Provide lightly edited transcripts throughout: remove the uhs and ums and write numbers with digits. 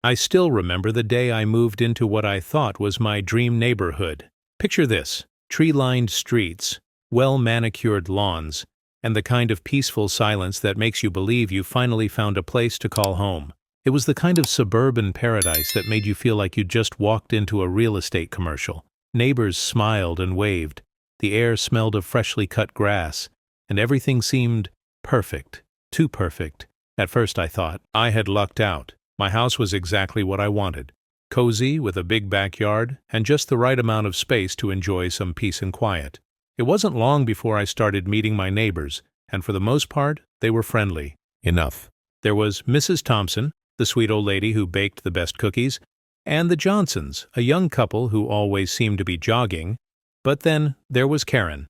I still remember the day I moved into what I thought was my dream neighborhood. Picture this: tree-lined streets, well-manicured lawns, and the kind of peaceful silence that makes you believe you finally found a place to call home. It was the kind of suburban paradise that made you feel like you just walked into a real estate commercial. Neighbors smiled and waved, the air smelled of freshly cut grass, and everything seemed perfect. Too perfect. At first I thought I had lucked out. My house was exactly what I wanted. Cozy, with a big backyard, and just the right amount of space to enjoy some peace and quiet. It wasn't long before I started meeting my neighbors, and for the most part, they were friendly enough. There was Mrs. Thompson, the sweet old lady who baked the best cookies, and the Johnsons, a young couple who always seemed to be jogging. But then there was Karen.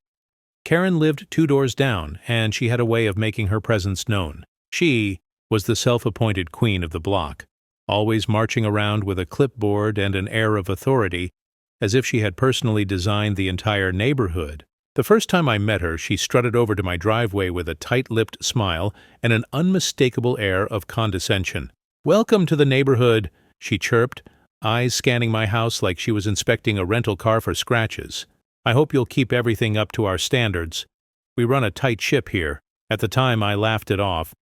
Karen lived 2 doors down, and she had a way of making her presence known. She was the self-appointed queen of the block, always marching around with a clipboard and an air of authority, as if she had personally designed the entire neighborhood. The first time I met her, she strutted over to my driveway with a tight-lipped smile and an unmistakable air of condescension. "Welcome to the neighborhood," she chirped, eyes scanning my house like she was inspecting a rental car for scratches. "I hope you'll keep everything up to our standards. We run a tight ship here." At the time, I laughed it off.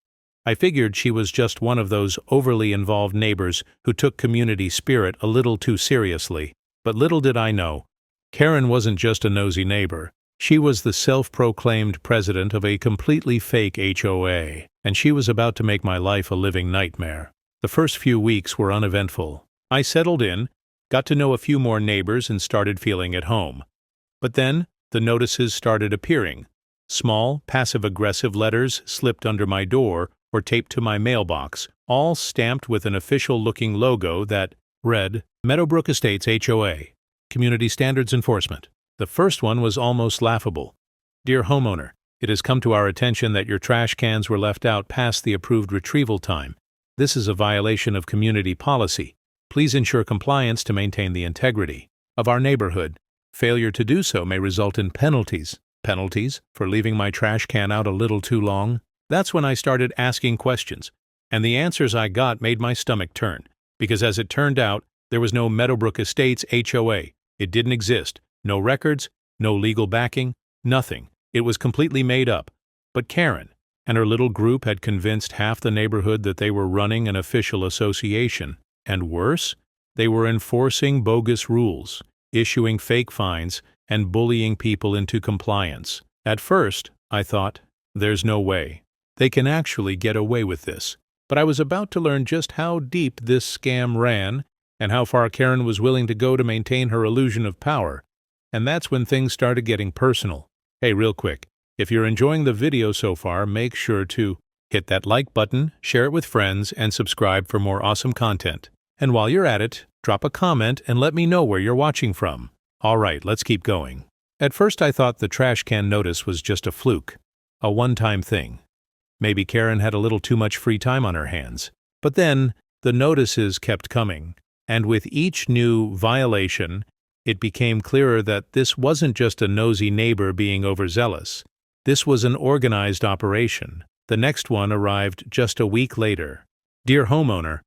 I figured she was just one of those overly involved neighbors who took community spirit a little too seriously. But little did I know, Karen wasn't just a nosy neighbor. She was the self-proclaimed president of a completely fake HOA, and she was about to make my life a living nightmare. The first few weeks were uneventful. I settled in, got to know a few more neighbors, and started feeling at home. But then, the notices started appearing. Small, passive-aggressive letters slipped under my door or taped to my mailbox, all stamped with an official-looking logo that read, Meadowbrook Estates HOA, Community Standards Enforcement. The first one was almost laughable. "Dear homeowner, it has come to our attention that your trash cans were left out past the approved retrieval time. This is a violation of community policy. Please ensure compliance to maintain the integrity of our neighborhood. Failure to do so may result in penalties." Penalties for leaving my trash can out a little too long? That's when I started asking questions, and the answers I got made my stomach turn, because as it turned out, there was no Meadowbrook Estates HOA. It didn't exist. No records, no legal backing, nothing. It was completely made up. But Karen and her little group had convinced half the neighborhood that they were running an official association. And worse, they were enforcing bogus rules, issuing fake fines, and bullying people into compliance. At first, I thought, there's no way. They can actually get away with this. But I was about to learn just how deep this scam ran and how far Karen was willing to go to maintain her illusion of power. And that's when things started getting personal. Hey, real quick, if you're enjoying the video so far, make sure to hit that like button, share it with friends, and subscribe for more awesome content. And while you're at it, drop a comment and let me know where you're watching from. All right, let's keep going. At first I thought the trash can notice was just a fluke, a one-time thing. Maybe Karen had a little too much free time on her hands. But then, the notices kept coming, and with each new violation, it became clearer that this wasn't just a nosy neighbor being overzealous. This was an organized operation. The next one arrived just a week later. "Dear homeowner,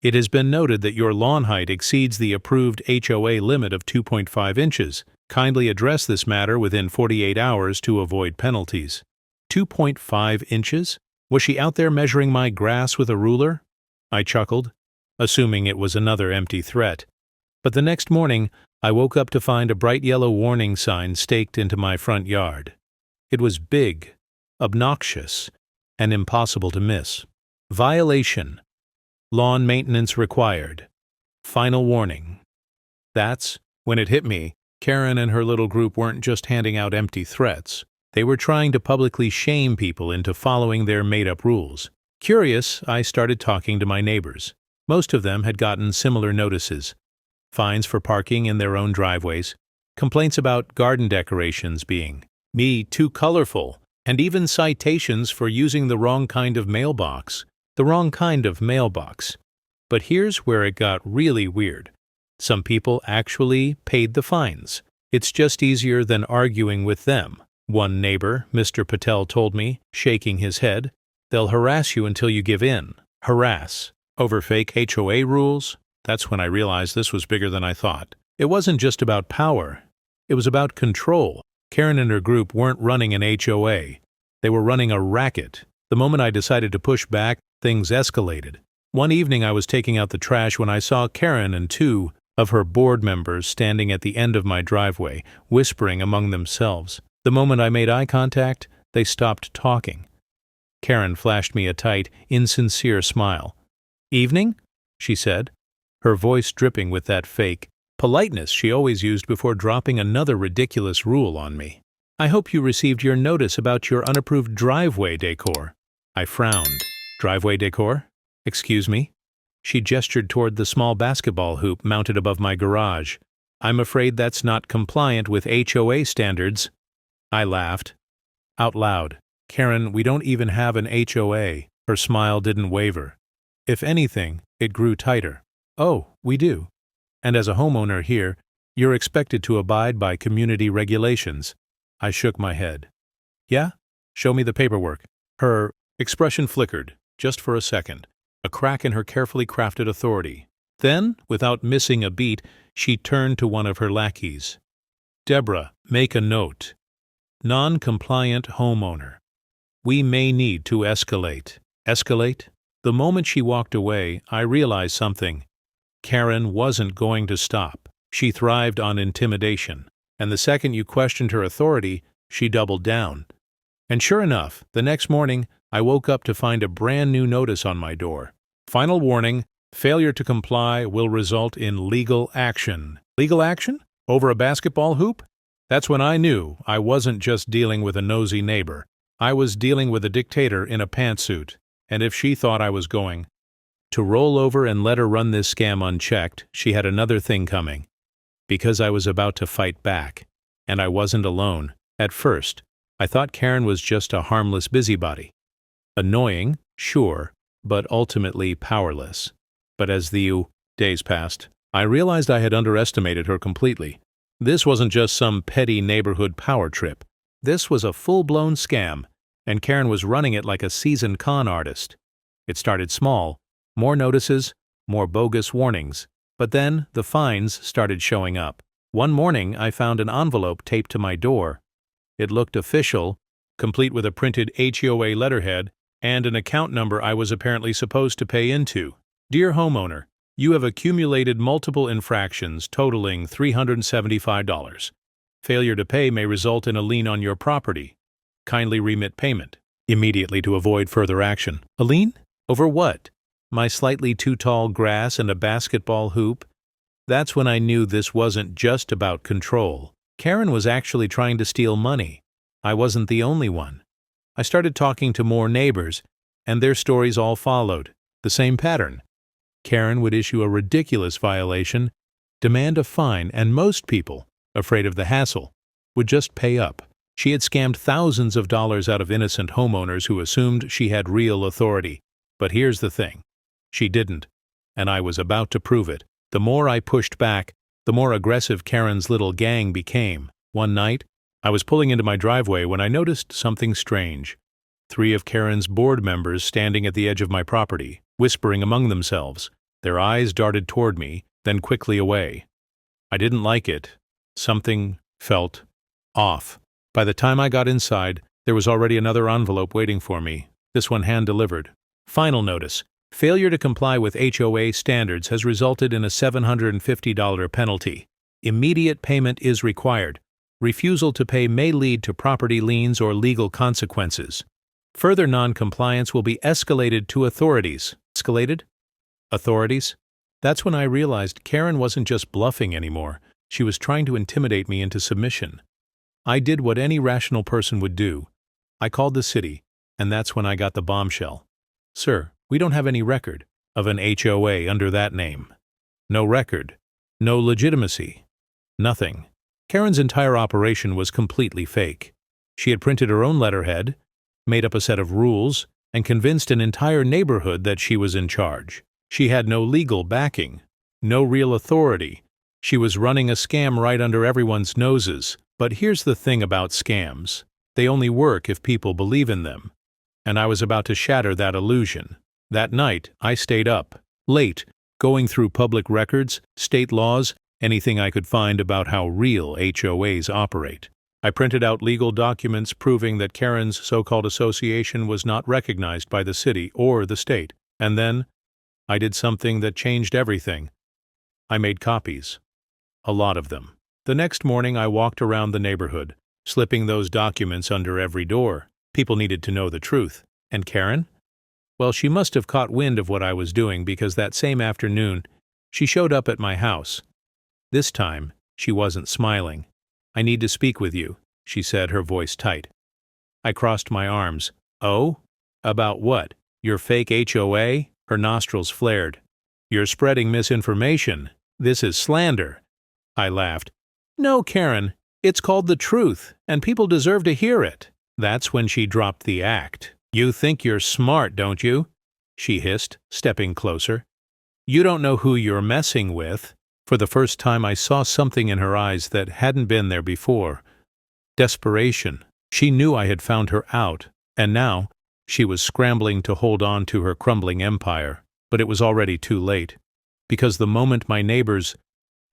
it has been noted that your lawn height exceeds the approved HOA limit of 2.5 inches. Kindly address this matter within 48 hours to avoid penalties." 2.5 inches? Was she out there measuring my grass with a ruler? I chuckled, assuming it was another empty threat. But the next morning, I woke up to find a bright yellow warning sign staked into my front yard. It was big, obnoxious, and impossible to miss. Violation. Lawn maintenance required. Final warning. That's when it hit me. Karen and her little group weren't just handing out empty threats. They were trying to publicly shame people into following their made-up rules. Curious, I started talking to my neighbors. Most of them had gotten similar notices. Fines for parking in their own driveways, complaints about garden decorations being too colorful, and even citations for using the wrong kind of mailbox. The wrong kind of mailbox. But here's where it got really weird. Some people actually paid the fines. It's just easier than arguing with them. One neighbor, Mr. Patel, told me, shaking his head, "They'll harass you until you give in." Harass. Over fake HOA rules? That's when I realized this was bigger than I thought. It wasn't just about power. It was about control. Karen and her group weren't running an HOA. They were running a racket. The moment I decided to push back, things escalated. One evening I was taking out the trash when I saw Karen and two of her board members standing at the end of my driveway, whispering among themselves. The moment I made eye contact, they stopped talking. Karen flashed me a tight, insincere smile. "Evening?" she said, her voice dripping with that fake politeness she always used before dropping another ridiculous rule on me. "I hope you received your notice about your unapproved driveway decor." I frowned. "Driveway decor? Excuse me?" She gestured toward the small basketball hoop mounted above my garage. "I'm afraid that's not compliant with HOA standards." I laughed. Out loud. "Karen, we don't even have an HOA." Her smile didn't waver. If anything, it grew tighter. "Oh, we do. And as a homeowner here, you're expected to abide by community regulations." I shook my head. "Yeah? Show me the paperwork." Her expression flickered, just for a second, a crack in her carefully crafted authority. Then, without missing a beat, she turned to one of her lackeys. "Deborah, make a note. Non-compliant homeowner. We may need to escalate." Escalate? The moment she walked away, I realized something. Karen wasn't going to stop. She thrived on intimidation. And the second you questioned her authority, she doubled down. And sure enough, the next morning, I woke up to find a brand new notice on my door. Final warning, failure to comply will result in legal action. Legal action? Over a basketball hoop? That's when I knew I wasn't just dealing with a nosy neighbor. I was dealing with a dictator in a pantsuit. And if she thought I was going to roll over and let her run this scam unchecked, she had another thing coming. Because I was about to fight back. And I wasn't alone. At first, I thought Karen was just a harmless busybody. Annoying, sure, but ultimately powerless. But as the days passed, I realized I had underestimated her completely. This wasn't just some petty neighborhood power trip. This was a full-blown scam, and Karen was running it like a seasoned con artist. It started small, more notices, more bogus warnings, but then the fines started showing up. One morning, I found an envelope taped to my door. It looked official, complete with a printed HOA letterhead and an account number I was apparently supposed to pay into. "Dear homeowner, you have accumulated multiple infractions totaling $375. Failure to pay may result in a lien on your property. Kindly remit payment immediately to avoid further action." A lien? Over what? My slightly too tall grass and a basketball hoop? That's when I knew this wasn't just about control. Karen was actually trying to steal money. I wasn't the only one. I started talking to more neighbors, and their stories all followed. The same pattern. Karen would issue a ridiculous violation, demand a fine, and most people, afraid of the hassle, would just pay up. She had scammed thousands of dollars out of innocent homeowners who assumed she had real authority. But here's the thing. She didn't, and I was about to prove it. The more I pushed back, the more aggressive Karen's little gang became. One night, I was pulling into my driveway when I noticed something strange. 3 of Karen's board members standing at the edge of my property, whispering among themselves. Their eyes darted toward me, then quickly away. I didn't like it. Something felt off. By the time I got inside, there was already another envelope waiting for me, this one hand-delivered. Final notice. Failure to comply with HOA standards has resulted in a $750 penalty. Immediate payment is required. Refusal to pay may lead to property liens or legal consequences. Further non-compliance will be escalated to authorities. Escalated? Authorities? That's when I realized Karen wasn't just bluffing anymore. She was trying to intimidate me into submission. I did what any rational person would do. I called the city, and that's when I got the bombshell. "Sir, we don't have any record of an HOA under that name." No record. No legitimacy. Nothing. Karen's entire operation was completely fake. She had printed her own letterhead, made up a set of rules, and convinced an entire neighborhood that she was in charge. She had no legal backing, no real authority. She was running a scam right under everyone's noses. But here's the thing about scams. They only work if people believe in them. And I was about to shatter that illusion. That night, I stayed up, Late, going through public records, state laws, anything I could find about how real HOAs operate. I printed out legal documents proving that Karen's so-called association was not recognized by the city or the state. And then, I did something that changed everything. I made copies. A lot of them. The next morning I walked around the neighborhood, slipping those documents under every door. People needed to know the truth. And Karen? Well, she must have caught wind of what I was doing because that same afternoon, she showed up at my house. This time, she wasn't smiling. "I need to speak with you," she said, her voice tight. I crossed my arms. "Oh? About what? Your fake HOA?" Her nostrils flared. "You're spreading misinformation. This is slander." I laughed. "No, Karen. It's called the truth, and people deserve to hear it." That's when she dropped the act. "You think you're smart, don't you?" she hissed, stepping closer. "You don't know who you're messing with." For the first time I saw something in her eyes that hadn't been there before. Desperation. She knew I had found her out, and now she was scrambling to hold on to her crumbling empire. But it was already too late, because the moment my neighbors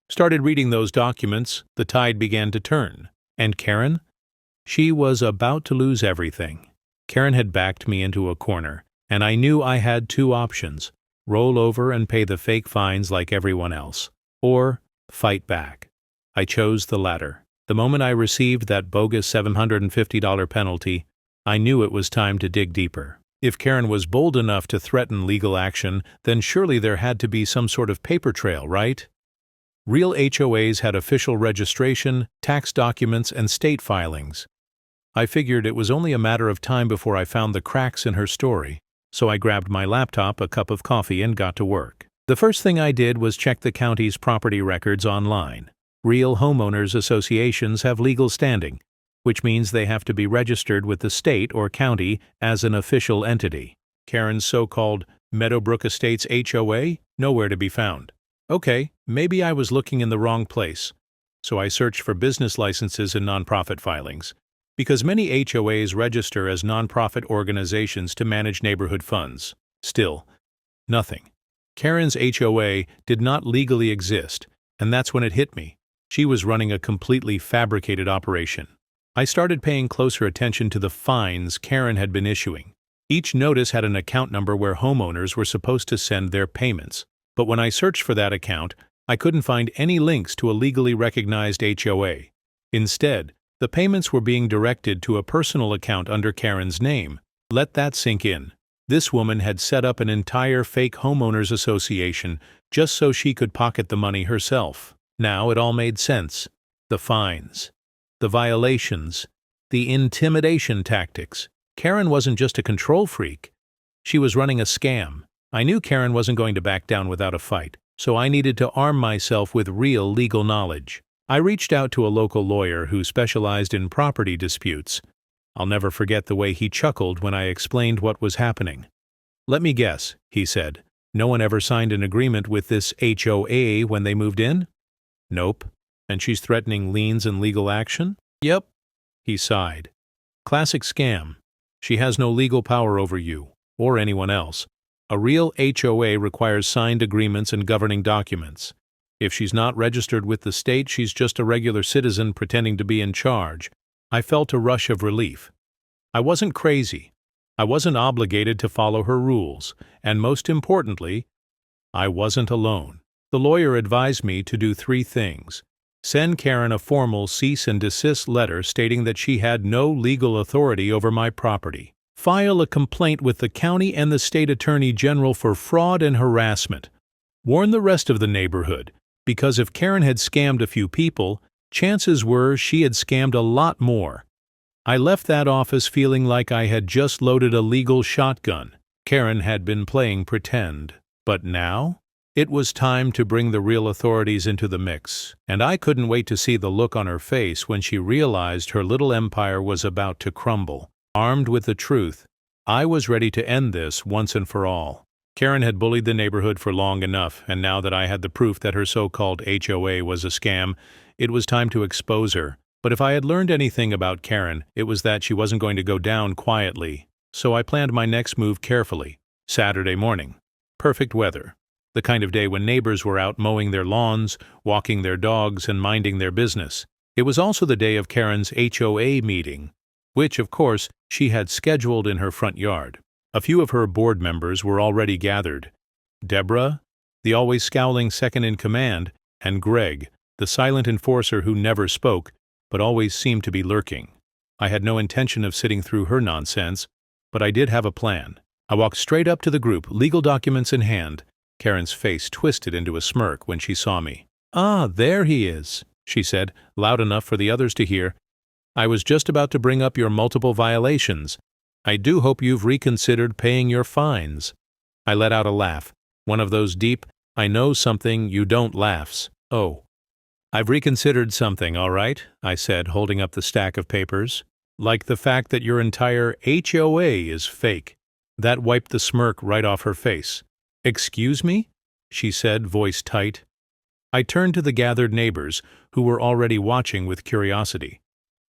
started reading those documents, the tide began to turn. And Karen? She was about to lose everything. Karen had backed me into a corner, and I knew I had two options: roll over and pay the fake fines like everyone else, or fight back. I chose the latter. The moment I received that bogus $750 penalty, I knew it was time to dig deeper. If Karen was bold enough to threaten legal action, then surely there had to be some sort of paper trail, right? Real HOAs had official registration, tax documents, and state filings. I figured it was only a matter of time before I found the cracks in her story, so I grabbed my laptop, a cup of coffee, and got to work. The first thing I did was check the county's property records online. Real homeowners associations have legal standing, which means they have to be registered with the state or county as an official entity. Karen's so-called Meadowbrook Estates HOA? Nowhere to be found. Okay, maybe I was looking in the wrong place. So I searched for business licenses and nonprofit filings, because many HOAs register as nonprofit organizations to manage neighborhood funds. Still, nothing. Karen's HOA did not legally exist, and that's when it hit me. She was running a completely fabricated operation. I started paying closer attention to the fines Karen had been issuing. Each notice had an account number where homeowners were supposed to send their payments. But when I searched for that account, I couldn't find any links to a legally recognized HOA. Instead, the payments were being directed to a personal account under Karen's name. Let that sink in. This woman had set up an entire fake homeowners association just so she could pocket the money herself. Now it all made sense. The fines, the violations, the intimidation tactics. Karen wasn't just a control freak. She was running a scam. I knew Karen wasn't going to back down without a fight, so I needed to arm myself with real legal knowledge. I reached out to a local lawyer who specialized in property disputes. I'll never forget the way he chuckled when I explained what was happening. "Let me guess," he said. "No one ever signed an agreement with this HOA when they moved in?" "Nope." "And she's threatening liens and legal action?" "Yep." He sighed. "Classic scam. She has no legal power over you, or anyone else. A real HOA requires signed agreements and governing documents. If she's not registered with the state, she's just a regular citizen pretending to be in charge." I felt a rush of relief. I wasn't crazy. I wasn't obligated to follow her rules. And most importantly, I wasn't alone. The lawyer advised me to do 3 things. Send Karen a formal cease and desist letter stating that she had no legal authority over my property. File a complaint with the county and the state attorney general for fraud and harassment. Warn the rest of the neighborhood, because if Karen had scammed a few people, chances were she had scammed a lot more. I left that office feeling like I had just loaded a legal shotgun. Karen had been playing pretend. But now? It was time to bring the real authorities into the mix, and I couldn't wait to see the look on her face when she realized her little empire was about to crumble. Armed with the truth, I was ready to end this once and for all. Karen had bullied the neighborhood for long enough, and now that I had the proof that her so-called HOA was a scam, it was time to expose her. But if I had learned anything about Karen, it was that she wasn't going to go down quietly. So I planned my next move carefully. Saturday morning. Perfect weather. the kind of day when neighbors were out mowing their lawns, walking their dogs, and minding their business. It was also the day of Karen's HOA meeting, which, of course, she had scheduled in her front yard. A few of her board members were already gathered. Deborah, the always scowling second-in-command, and Greg, the silent enforcer who never spoke, but always seemed to be lurking. I had no intention of sitting through her nonsense, but I did have a plan. I walked straight up to the group, legal documents in hand. Karen's face twisted into a smirk when she saw me. "Ah, there he is," she said, loud enough for the others to hear. "I was just about to bring up your multiple violations. I do hope you've reconsidered paying your fines." I let out a laugh, one of those deep, I know something you don't laughs. "Oh. I've reconsidered something, all right," I said, holding up the stack of papers. "Like the fact that your entire HOA is fake." That wiped the smirk right off her face. "Excuse me?" she said, voice tight. I turned to the gathered neighbors, who were already watching with curiosity.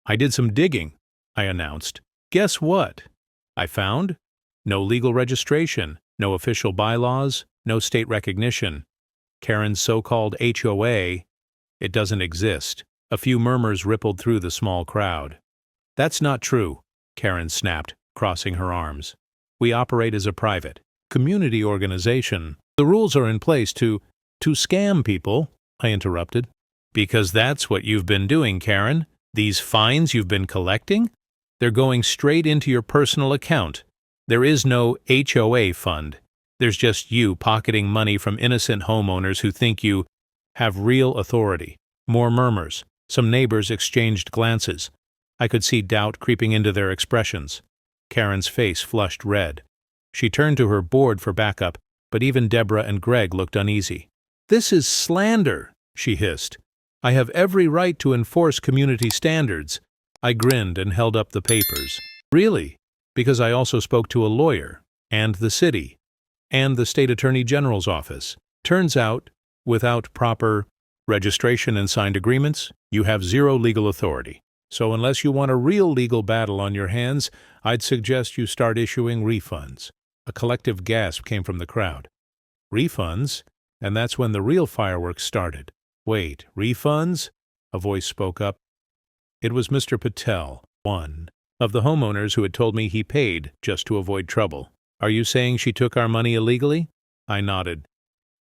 "I did some digging," I announced. "Guess what I found? No legal registration, no official bylaws, no state recognition. Karen's so-called HOA, it doesn't exist." A few murmurs rippled through the small crowd. "That's not true," Karen snapped, crossing her arms. "We operate as a private community organization. The rules are in place to scam people," I interrupted. "Because that's what you've been doing, Karen. These fines you've been collecting? They're going straight into your personal account. There is no HOA fund. There's just you pocketing money from innocent homeowners who think you have real authority." More murmurs. Some neighbors exchanged glances. I could see doubt creeping into their expressions. Karen's face flushed red. She turned to her board for backup, but even Deborah and Greg looked uneasy. "This is slander," she hissed. "I have every right to enforce community standards." I grinned and held up the papers. "Really? Because I also spoke to a lawyer, and the city, and the state attorney general's office. Turns out, without proper registration and signed agreements, you have zero legal authority. So unless you want a real legal battle on your hands, I'd suggest you start issuing refunds." A collective gasp came from the crowd. "Refunds?" And that's when the real fireworks started. "Wait, refunds?" A voice spoke up. It was Mr. Patel, one of the homeowners who had told me he paid just to avoid trouble. "Are you saying she took our money illegally?" I nodded.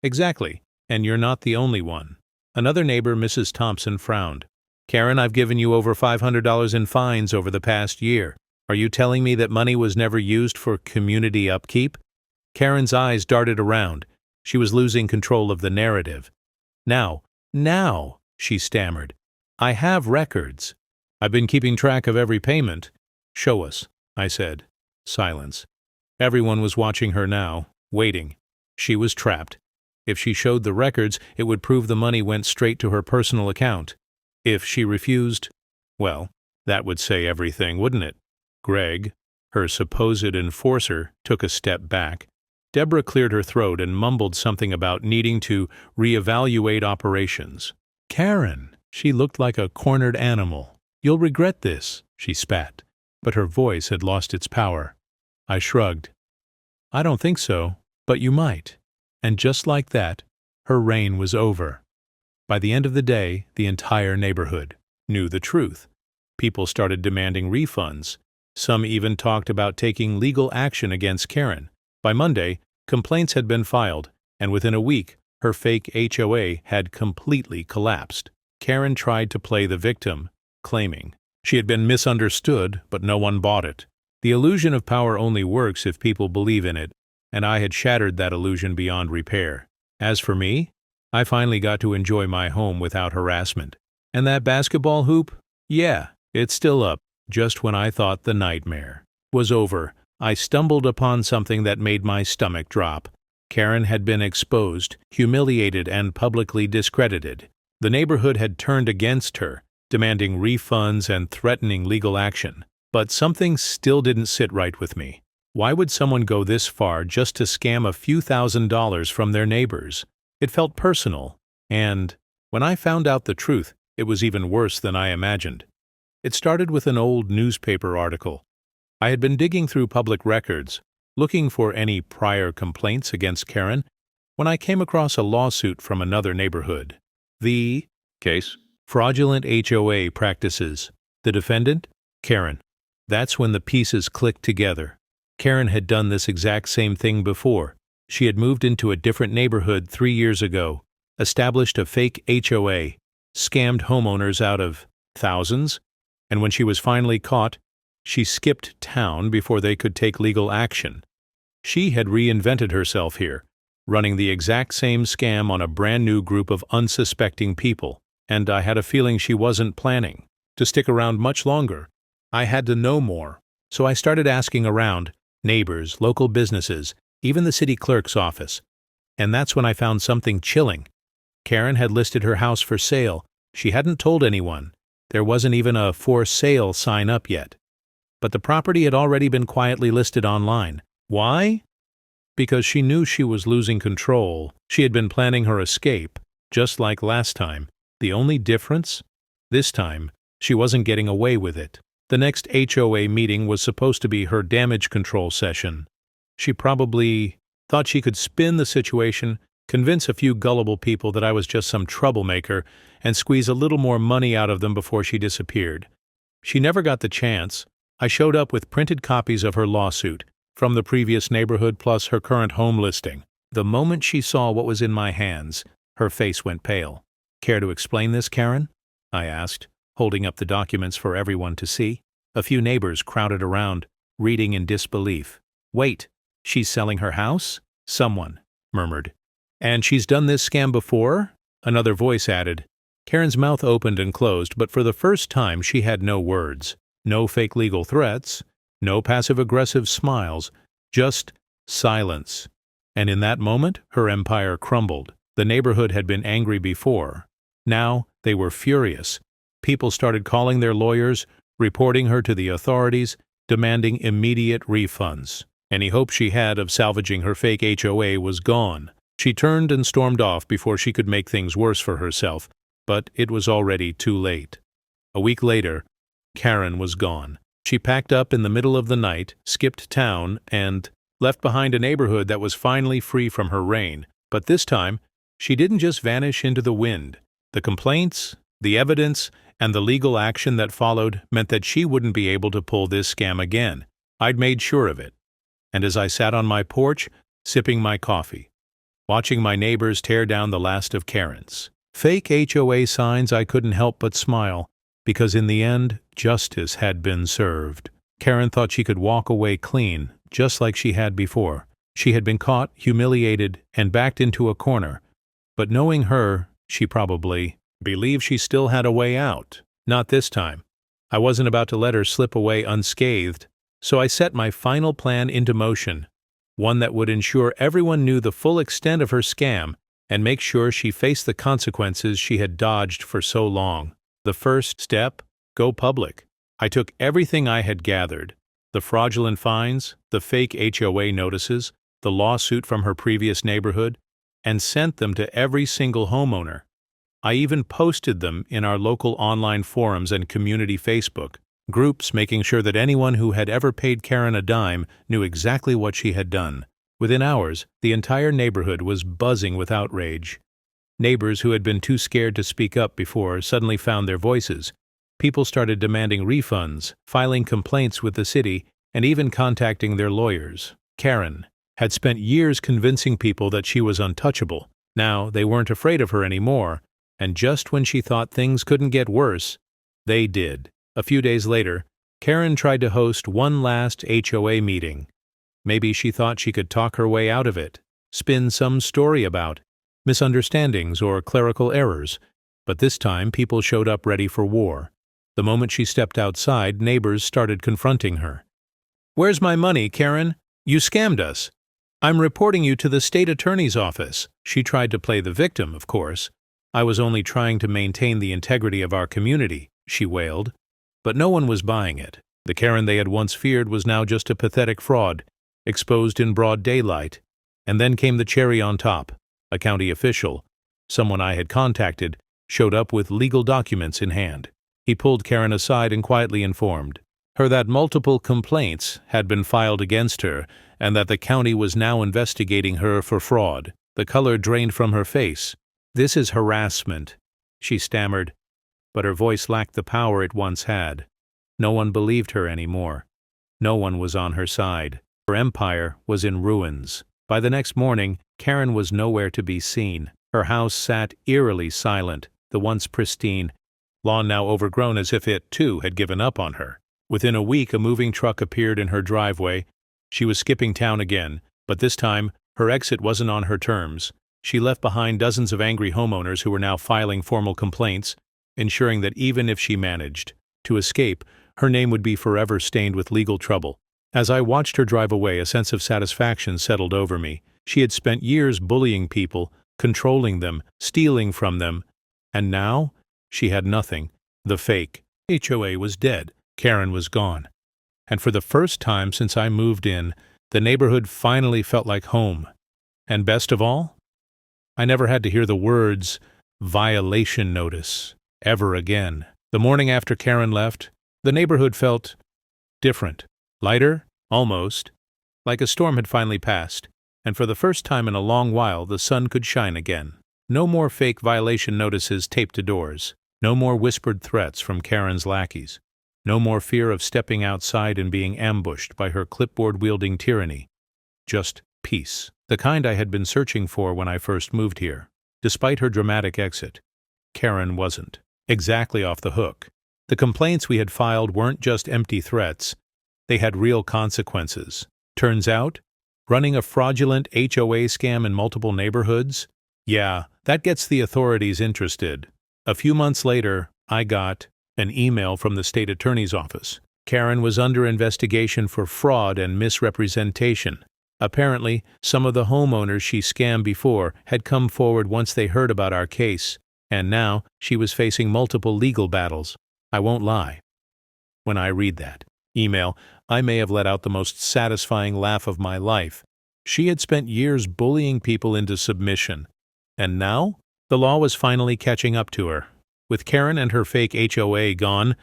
"Exactly, and you're not the only one." Another neighbor, Mrs. Thompson, frowned. "Karen, I've given you over $500 in fines over the past year. Are you telling me that money was never used for community upkeep?" Karen's eyes darted around. She was losing control of the narrative. Now, she stammered. "I have records. I've been keeping track of every payment." "Show us," I said. Silence. Everyone was watching her now, waiting. She was trapped. If she showed the records, it would prove the money went straight to her personal account. If she refused, well, that would say everything, wouldn't it? Greg, her supposed enforcer, took a step back. Deborah cleared her throat and mumbled something about needing to reevaluate operations. "Karen," she looked like a cornered animal. "You'll regret this," she spat, but her voice had lost its power. I shrugged. "I don't think so, but you might." And just like that, her reign was over. By the end of the day, the entire neighborhood knew the truth. People started demanding refunds. Some even talked about taking legal action against Karen. By Monday, complaints had been filed, and within a week, her fake HOA had completely collapsed. Karen tried to play the victim, claiming she had been misunderstood, but no one bought it. The illusion of power only works if people believe in it, and I had shattered that illusion beyond repair. As for me, I finally got to enjoy my home without harassment. And that basketball hoop? Yeah, it's still up. Just when I thought the nightmare was over, I stumbled upon something that made my stomach drop. Karen had been exposed, humiliated, and publicly discredited. The neighborhood had turned against her, demanding refunds and threatening legal action. But something still didn't sit right with me. Why would someone go this far just to scam a few $1,000s from their neighbors? It felt personal, and when I found out the truth, it was even worse than I imagined. It started with an old newspaper article. I had been digging through public records, looking for any prior complaints against Karen, when I came across a lawsuit from another neighborhood. The case: fraudulent HOA practices. The defendant? Karen. That's when the pieces clicked together. Karen had done this exact same thing before. She had moved into a different neighborhood 3 years ago, established a fake HOA, scammed homeowners out of thousands, and when she was finally caught, she skipped town before they could take legal action. She had reinvented herself here, running the exact same scam on a brand new group of unsuspecting people, and I had a feeling she wasn't planning to stick around much longer. I had to know more, so I started asking around, neighbors, local businesses, even the city clerk's office. And that's when I found something chilling. Karen had listed her house for sale. She hadn't told anyone. There wasn't even a for sale sign up yet. But the property had already been quietly listed online. Why? Because she knew she was losing control. She had been planning her escape, just like last time. The only difference? This time, she wasn't getting away with it. The next HOA meeting was supposed to be her damage control session. She probably thought she could spin the situation, convince a few gullible people that I was just some troublemaker, and squeeze a little more money out of them before she disappeared. She never got the chance. I showed up with printed copies of her lawsuit, from the previous neighborhood plus her current home listing. The moment she saw what was in my hands, her face went pale. Care to explain this, Karen? I asked, holding up the documents for everyone to see. A few neighbors crowded around, reading in disbelief. Wait, she's selling her house? Someone murmured. And she's done this scam before? Another voice added. Karen's mouth opened and closed, but for the first time she had no words. No fake legal threats, no passive-aggressive smiles, just silence. And in that moment, her empire crumbled. The neighborhood had been angry before. Now they were furious. People started calling their lawyers, reporting her to the authorities, demanding immediate refunds. Any hope she had of salvaging her fake HOA was gone. She turned and stormed off before she could make things worse for herself, but it was already too late. A week later, Karen was gone. She packed up in the middle of the night, skipped town, and left behind a neighborhood that was finally free from her reign. But this time, she didn't just vanish into the wind. The complaints, the evidence, and the legal action that followed meant that she wouldn't be able to pull this scam again. I'd made sure of it. And as I sat on my porch, sipping my coffee, watching my neighbors tear down the last of Karen's fake HOA signs, I couldn't help but smile, because in the end, justice had been served. Karen thought she could walk away clean, just like she had before. She had been caught, humiliated, and backed into a corner. But knowing her, she probably believed she still had a way out. Not this time. I wasn't about to let her slip away unscathed, so I set my final plan into motion, one that would ensure everyone knew the full extent of her scam and make sure she faced the consequences she had dodged for so long. The first step? Go public. I took everything I had gathered, the fraudulent fines, the fake HOA notices, the lawsuit from her previous neighborhood, and sent them to every single homeowner. I even posted them in our local online forums and community Facebook groups, making sure that anyone who had ever paid Karen a dime knew exactly what she had done. Within hours, the entire neighborhood was buzzing with outrage. Neighbors who had been too scared to speak up before suddenly found their voices. People started demanding refunds, filing complaints with the city, and even contacting their lawyers. Karen had spent years convincing people that she was untouchable. Now they weren't afraid of her anymore, and just when she thought things couldn't get worse, they did. A few days later, Karen tried to host one last HOA meeting. Maybe she thought she could talk her way out of it, spin some story about misunderstandings or clerical errors, but this time people showed up ready for war. The moment she stepped outside, neighbors started confronting her. "Where's my money, Karen? You scammed us. I'm reporting you to the state attorney's office." She tried to play the victim, of course. "I was only trying to maintain the integrity of our community," she wailed. But no one was buying it. The Karen they had once feared was now just a pathetic fraud, exposed in broad daylight. And then came the cherry on top. A county official, someone I had contacted, showed up with legal documents in hand. He pulled Karen aside and quietly informed her that multiple complaints had been filed against her and that the county was now investigating her for fraud. The color drained from her face. "This is harassment," she stammered, but her voice lacked the power it once had. No one believed her anymore. No one was on her side. Her empire was in ruins. By the next morning, Karen was nowhere to be seen. Her house sat eerily silent, the once pristine lawn now overgrown as if it, too, had given up on her. Within a week, a moving truck appeared in her driveway. She was skipping town again, but this time, her exit wasn't on her terms. She left behind dozens of angry homeowners who were now filing formal complaints, ensuring that even if she managed to escape, her name would be forever stained with legal trouble. As I watched her drive away, a sense of satisfaction settled over me. She had spent years bullying people, controlling them, stealing from them, and now she had nothing. The fake HOA was dead. Karen was gone. And for the first time since I moved in, the neighborhood finally felt like home. And best of all, I never had to hear the words "violation notice" ever again. The morning after Karen left, the neighborhood felt different. Lighter, almost, like a storm had finally passed, and for the first time in a long while the sun could shine again. No more fake violation notices taped to doors. No more whispered threats from Karen's lackeys. No more fear of stepping outside and being ambushed by her clipboard-wielding tyranny. Just peace, the kind I had been searching for when I first moved here. Despite her dramatic exit, Karen wasn't exactly off the hook. The complaints we had filed weren't just empty threats. They had real consequences. Turns out, running a fraudulent HOA scam in multiple neighborhoods? Yeah, that gets the authorities interested. A few months later, I got an email from the state attorney's office. Karen was under investigation for fraud and misrepresentation. Apparently, some of the homeowners she scammed before had come forward once they heard about our case, and now she was facing multiple legal battles. I won't lie. When I read that email, I may have let out the most satisfying laugh of my life. She had spent years bullying people into submission, and now the law was finally catching up to her. With Karen and her fake HOA gone,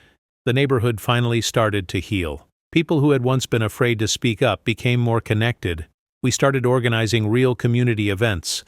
the neighborhood finally started to heal. People who had once been afraid to speak up became more connected. We started organizing real community events,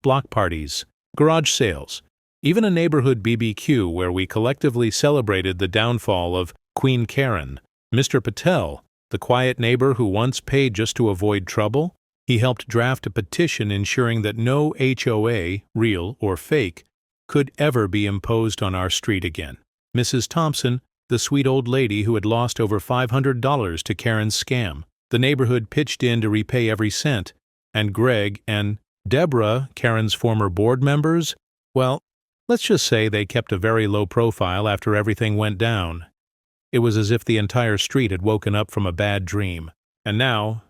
block parties, garage sales, even a neighborhood BBQ where we collectively celebrated the downfall of Queen Karen. Mr. Patel, the quiet neighbor who once paid just to avoid trouble, he helped draft a petition ensuring that no HOA, real or fake, could ever be imposed on our street again. Mrs. Thompson, the sweet old lady who had lost over $500 to Karen's scam. The neighborhood pitched in to repay every cent, and Greg and Deborah, Karen's former board members, well, let's just say they kept a very low profile after everything went down. It was as if the entire street had woken up from a bad dream. And now,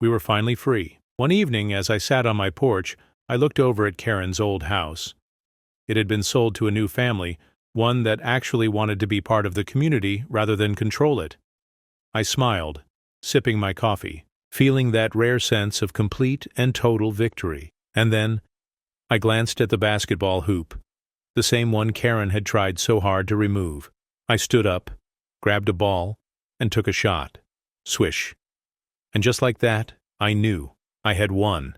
we were finally free. One evening, as I sat on my porch, I looked over at Karen's old house. It had been sold to a new family, one that actually wanted to be part of the community rather than control it. I smiled, sipping my coffee, feeling that rare sense of complete and total victory. And then, I glanced at the basketball hoop, the same one Karen had tried so hard to remove. I stood up, grabbed a ball, and took a shot. Swish. And just like that, I knew I had won.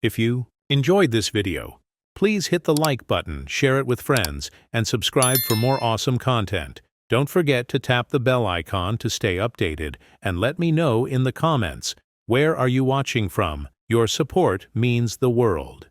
If you enjoyed this video, please hit the like button, share it with friends, and subscribe for more awesome content. Don't forget to tap the bell icon to stay updated, and let me know in the comments, where are you watching from? Your support means the world.